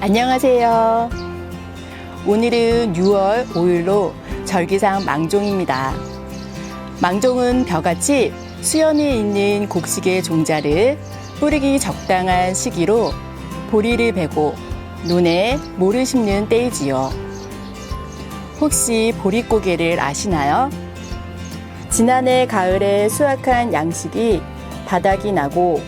안녕하세요. 오늘은 6월 5일로 절기상 망종입니다. 망종은 벼같이 수연에 있는 곡식의 종자를 뿌리기 적당한 시기로 보리를 베고 논에 모를 심는 때이지요. 혹시 보릿고개를 아시나요? 지난해 가을에 수확한 양식이 바닥이 나고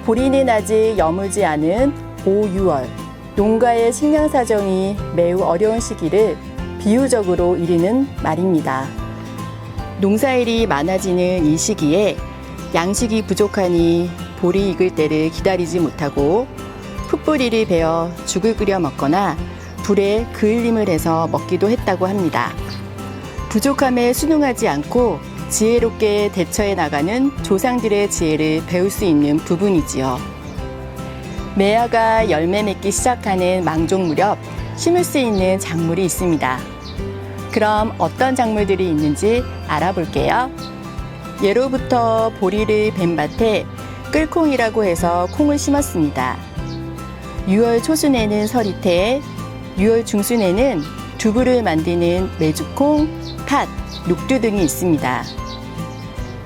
보리는 아직 여물지 않은 5, 6월 농가의 식량 사정이 매우 어려운 시기를 비유적으로 이르는 말입니다. 농사일이 많아지는 이 시기에 양식이 부족하니 보리 익을 때를 기다리지 못하고 풋보리를 베어 죽을 끓여 먹거나 불에 그을림을 해서 먹기도 했다고 합니다. 부족함에 순응하지 않고 지혜롭게 대처해 나가는 조상들의 지혜를 배울 수 있는 부분이지요. 매화가 열매 맺기 시작하는 망종 무렵 심을 수 있는 작물이 있습니다. 그럼 어떤 작물들이 있는지 알아볼게요. 예로부터 보리를 벤 밭에 끌콩이라고 해서 콩을 심었습니다. 6월 초순에는 서리태, 6월 중순에는 두부를 만드는 메주콩, 팥, 녹두 등이 있습니다.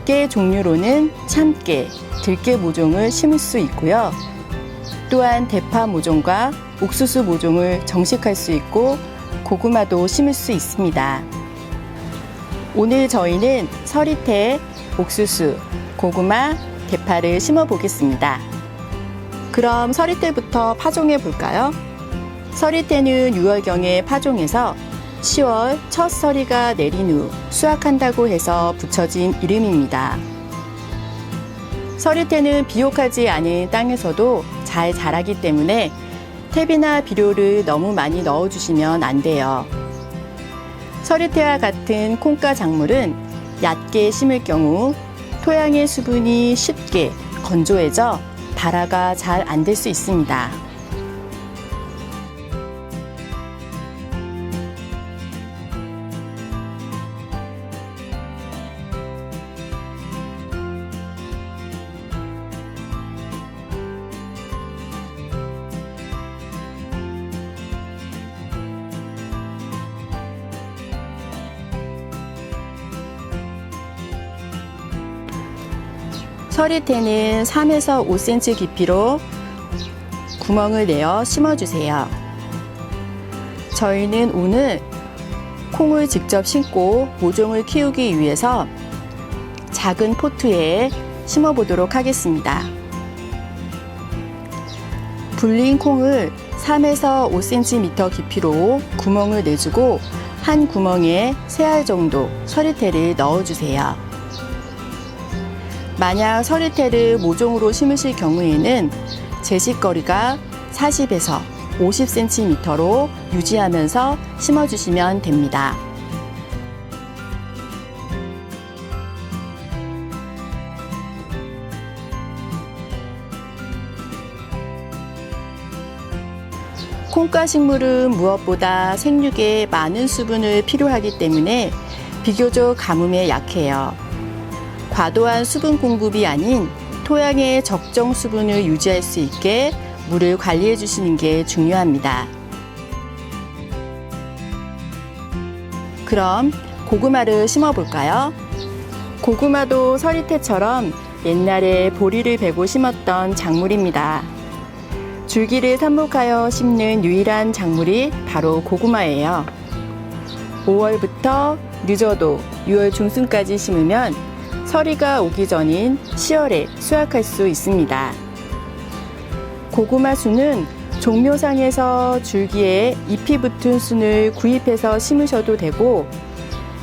깨 종류로는 참깨, 들깨 모종을 심을 수 있고요. 또한 대파 모종과 옥수수 모종을 정식할 수 있고 고구마도 심을 수 있습니다. 오늘 저희는 서리태, 옥수수, 고구마, 대파를 심어 보겠습니다. 그럼 서리태부터 파종해 볼까요? 서리태는 6월경에 파종해서 10월 첫 서리가 내린 후 수확한다고 해서 붙여진 이름입니다. 서리태는 비옥하지 않은 땅에서도 잘 자라기 때문에 퇴비나 비료를 너무 많이 넣어주시면 안 돼요. 서리태와 같은 콩가 작물은 얕게 심을 경우 토양의 수분이 쉽게 건조해져 발화가 잘 안 될 수 있습니다. 서리태는 3에서 5cm 깊이로 구멍을 내어 심어주세요. 저희는 오늘 콩을 직접 심고 모종을 키우기 위해서 작은 포트에 심어보도록 하겠습니다. 불린 콩을 3에서 5cm 깊이로 구멍을 내주고 한 구멍에 3알 정도 서리태를 넣어주세요. 만약 서리태를 모종으로 심으실 경우에는 제식거리가 40에서 50cm로 유지하면서 심어주시면 됩니다. 콩가 식물은 무엇보다 생육에 많은 수분을 필요하기 때문에 비교적 가뭄에 약해요. 과도한 수분 공급이 아닌 토양의 적정 수분을 유지할 수 있게 물을 관리해 주시는 게 중요합니다. 그럼 고구마를 심어 볼까요? 고구마도 서리태처럼 옛날에 보리를 베고 심었던 작물입니다. 줄기를 삽목하여 심는 유일한 작물이 바로 고구마예요. 5월부터 늦어도 6월 중순까지 심으면 서리가 오기 전인 10월에 수확할 수 있습니다. 고구마 순은 종묘상에서 줄기에 잎이 붙은 순을 구입해서 심으셔도 되고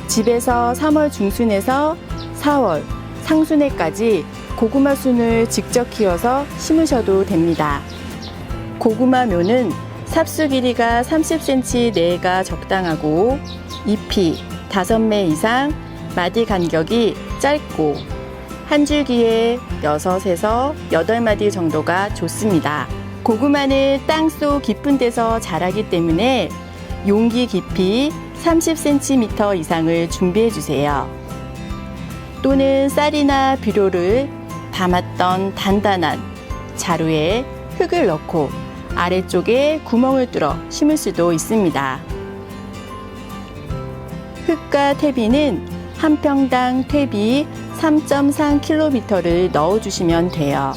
집에서 3월 중순에서 4월 상순에까지 고구마 순을 직접 키워서 심으셔도 됩니다. 고구마 묘는 삽수 길이가 30cm 내외가 적당하고 잎이 5매 이상, 마디 간격이 짧고 한 줄기에 6에서 8마디 정도가 좋습니다. 고구마는 땅속 깊은 데서 자라기 때문에 용기 깊이 30cm 이상을 준비해 주세요. 또는 쌀이나 비료를 담았던 단단한 자루에 흙을 넣고 아래쪽에 구멍을 뚫어 심을 수도 있습니다. 흙과 퇴비는 한 평당 퇴비 3.3kg를 넣어주시면 돼요.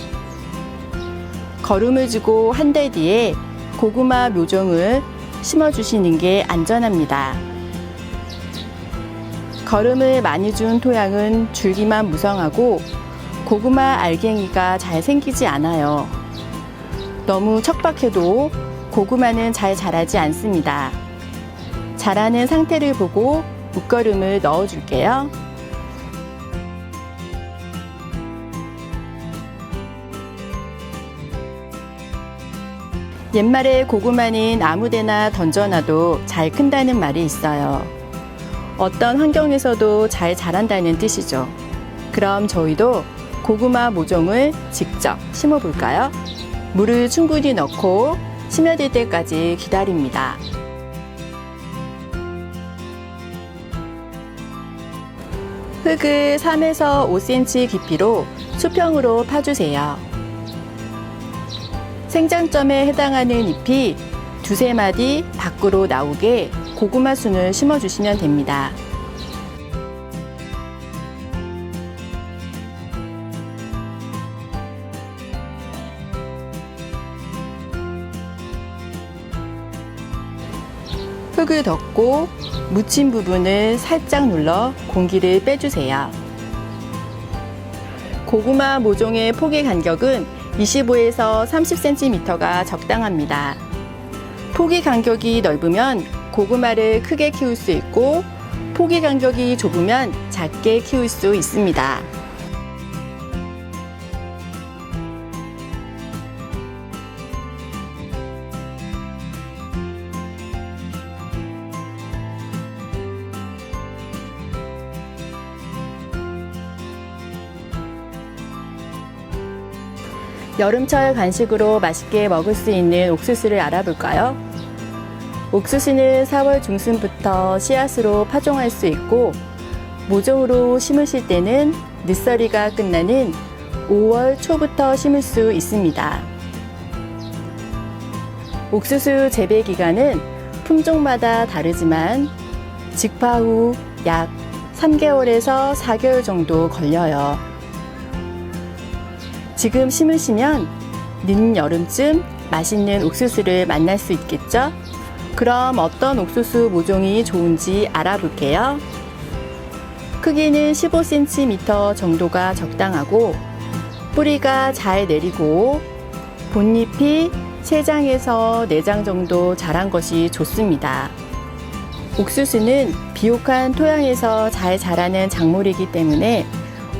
거름을 주고 한 달 뒤에 고구마 묘종을 심어주시는 게 안전합니다. 거름을 많이 준 토양은 줄기만 무성하고 고구마 알갱이가 잘 생기지 않아요. 너무 척박해도 고구마는 잘 자라지 않습니다. 자라는 상태를 보고 묵거름을 넣어줄게요. 옛말에 고구마는 아무데나 던져놔도 잘 큰다는 말이 있어요. 어떤 환경에서도 잘 자란다는 뜻이죠. 그럼 저희도 고구마 모종을 직접 심어볼까요? 물을 충분히 넣고 스며들 때까지 기다립니다. 흙을 3에서 5cm 깊이로 수평으로 파주세요. 생장점에 해당하는 잎이 두세 마디 밖으로 나오게 고구마 순을 심어주시면 됩니다. 흙을 덮고 묻힌 부분을 살짝 눌러 공기를 빼주세요. 고구마 모종의 포기 간격은 25에서 30cm가 적당합니다. 포기 간격이 넓으면 고구마를 크게 키울 수 있고 포기 간격이 좁으면 작게 키울 수 있습니다. 여름철 간식으로 맛있게 먹을 수 있는 옥수수를 알아볼까요? 옥수수는 4월 중순부터 씨앗으로 파종할 수 있고 모종으로 심으실 때는 늦서리가 끝나는 5월 초부터 심을 수 있습니다. 옥수수 재배 기간은 품종마다 다르지만 직파 후 약 3개월에서 4개월 정도 걸려요. 지금 심으시면 늦 여름쯤 맛있는 옥수수를 만날 수 있겠죠? 그럼 어떤 옥수수 모종이 좋은지 알아볼게요. 크기는 15cm 정도가 적당하고 뿌리가 잘 내리고 본잎이 3장에서 4장 정도 자란 것이 좋습니다. 옥수수는 비옥한 토양에서 잘 자라는 작물이기 때문에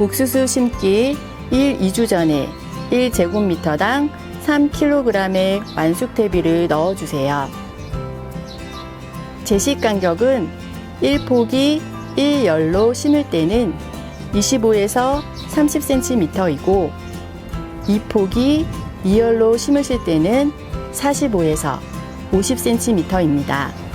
옥수수 심기 2주 전에 1제곱미터당 3kg의 완숙퇴비를 넣어주세요. 재식 간격은 1포기 1열로 심을 때는 25에서 30cm이고 2포기 2열로 심으실 때는 45에서 50cm입니다.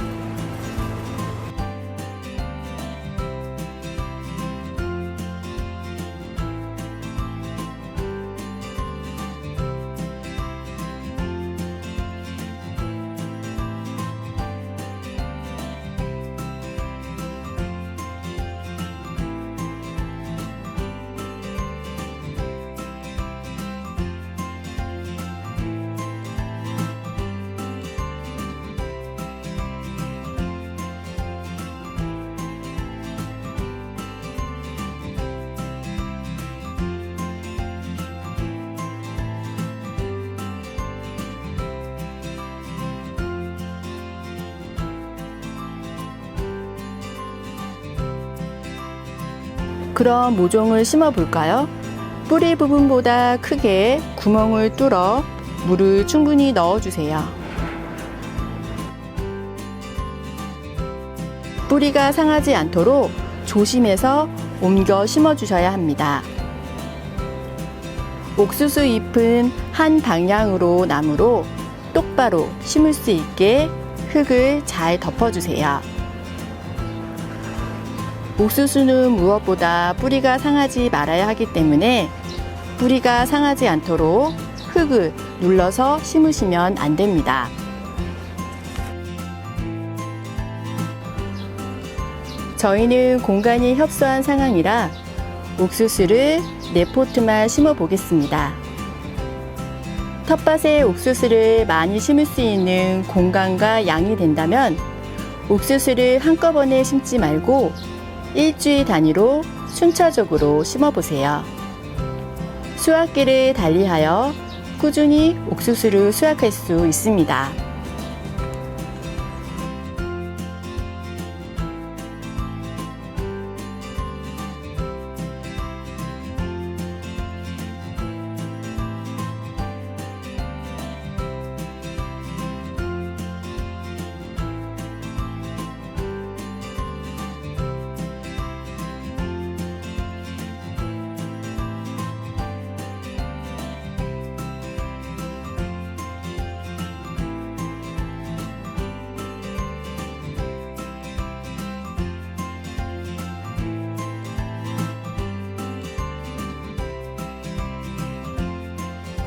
그럼 모종을 심어볼까요? 뿌리 부분보다 크게 구멍을 뚫어 물을 충분히 넣어주세요. 뿌리가 상하지 않도록 조심해서 옮겨 심어주셔야 합니다. 옥수수 잎은 한 방향으로 나무로 똑바로 심을 수 있게 흙을 잘 덮어주세요. 옥수수는 무엇보다 뿌리가 상하지 말아야 하기 때문에 뿌리가 상하지 않도록 흙을 눌러서 심으시면 안 됩니다. 저희는 공간이 협소한 상황이라 옥수수를 4포트만 심어 보겠습니다. 텃밭에 옥수수를 많이 심을 수 있는 공간과 양이 된다면 옥수수를 한꺼번에 심지 말고 일주일 단위로 순차적으로 심어 보세요. 수확기를 달리하여 꾸준히 옥수수를 수확할 수 있습니다.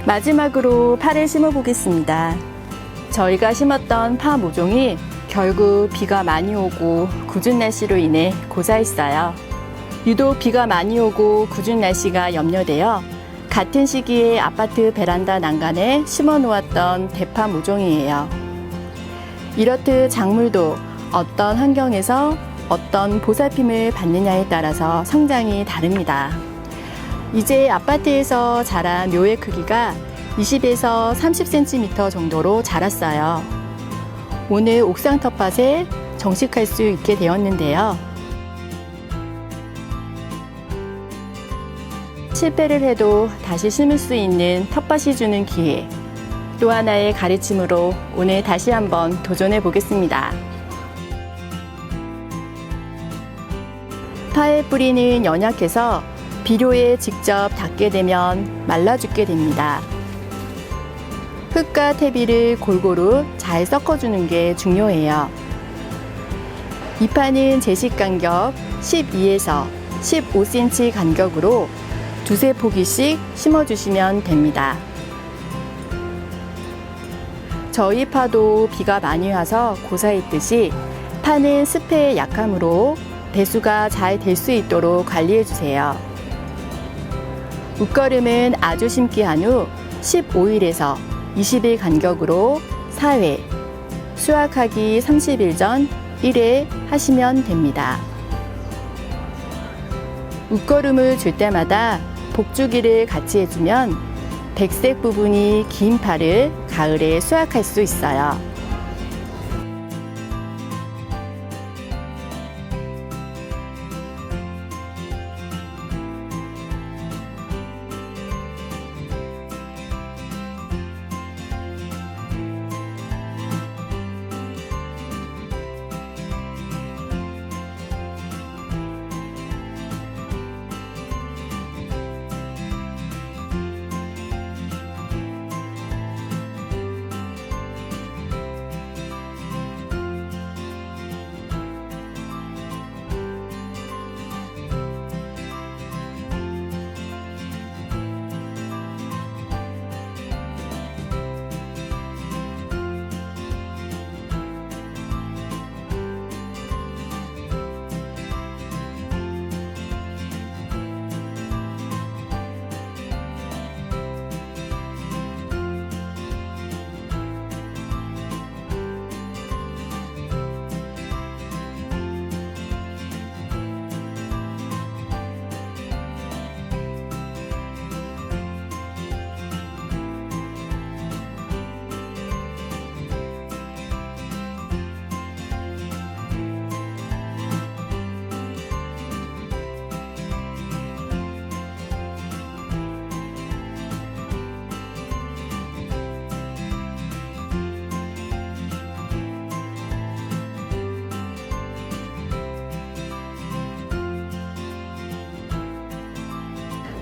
마지막으로 파를 심어 보겠습니다. 저희가 심었던 파 모종이 결국 비가 많이 오고 궂은 날씨로 인해 고사했어요. 유독 비가 많이 오고 궂은 날씨가 염려되어 같은 시기에 아파트 베란다 난간에 심어 놓았던 대파 모종이에요. 이렇듯 작물도 어떤 환경에서 어떤 보살핌을 받느냐에 따라서 성장이 다릅니다. 이제 아파트에서 자란 묘의 크기가 20에서 30cm 정도로 자랐어요. 오늘 옥상 텃밭에 정식할 수 있게 되었는데요. 실패를 해도 다시 심을 수 있는 텃밭이 주는 기회, 또 하나의 가르침으로 오늘 다시 한번 도전해 보겠습니다. 파의 뿌리는 연약해서 비료에 직접 닿게 되면 말라 죽게 됩니다. 흙과 퇴비를 골고루 잘 섞어주는 게 중요해요. 이 파는 제식 간격 12에서 15cm 간격으로 두세 포기씩 심어주시면 됩니다. 저희 파도 비가 많이 와서 고사했듯이 파는 습해에 약하므로 배수가 잘 될 수 있도록 관리해주세요. 웃거름은 아주 심기 한 후 15일에서 20일 간격으로 4회, 수확하기 30일 전 1회 하시면 됩니다. 웃거름을 줄 때마다 복주기를 같이 해주면 백색 부분이 긴 파를 가을에 수확할 수 있어요.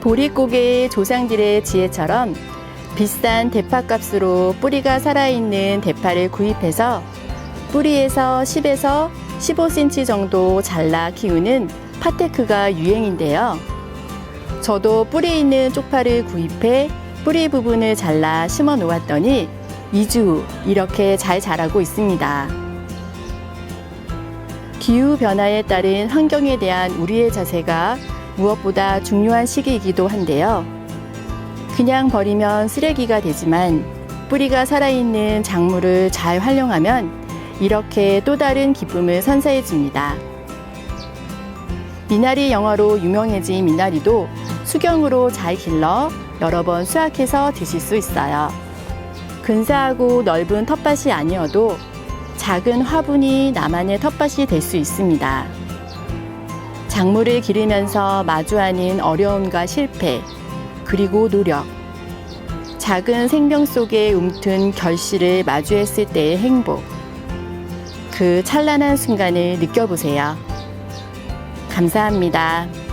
보릿고개의 조상들의 지혜처럼 비싼 대파값으로 뿌리가 살아있는 대파를 구입해서 뿌리에서 10에서 15cm 정도 잘라 키우는 파테크가 유행인데요. 저도 뿌리 있는 쪽파를 구입해 뿌리 부분을 잘라 심어 놓았더니 2주 후 이렇게 잘 자라고 있습니다. 기후 변화에 따른 환경에 대한 우리의 자세가 무엇보다 중요한 시기이기도 한데요. 그냥 버리면 쓰레기가 되지만 뿌리가 살아있는 작물을 잘 활용하면 이렇게 또 다른 기쁨을 선사해 줍니다. 미나리 영화로 유명해진 미나리도 수경으로 잘 길러 여러 번 수확해서 드실 수 있어요. 근사하고 넓은 텃밭이 아니어도 작은 화분이 나만의 텃밭이 될 수 있습니다. 작물을 기르면서 마주하는 어려움과 실패, 그리고 노력, 작은 생명 속에 움튼 결실을 마주했을 때의 행복, 그 찬란한 순간을 느껴보세요. 감사합니다.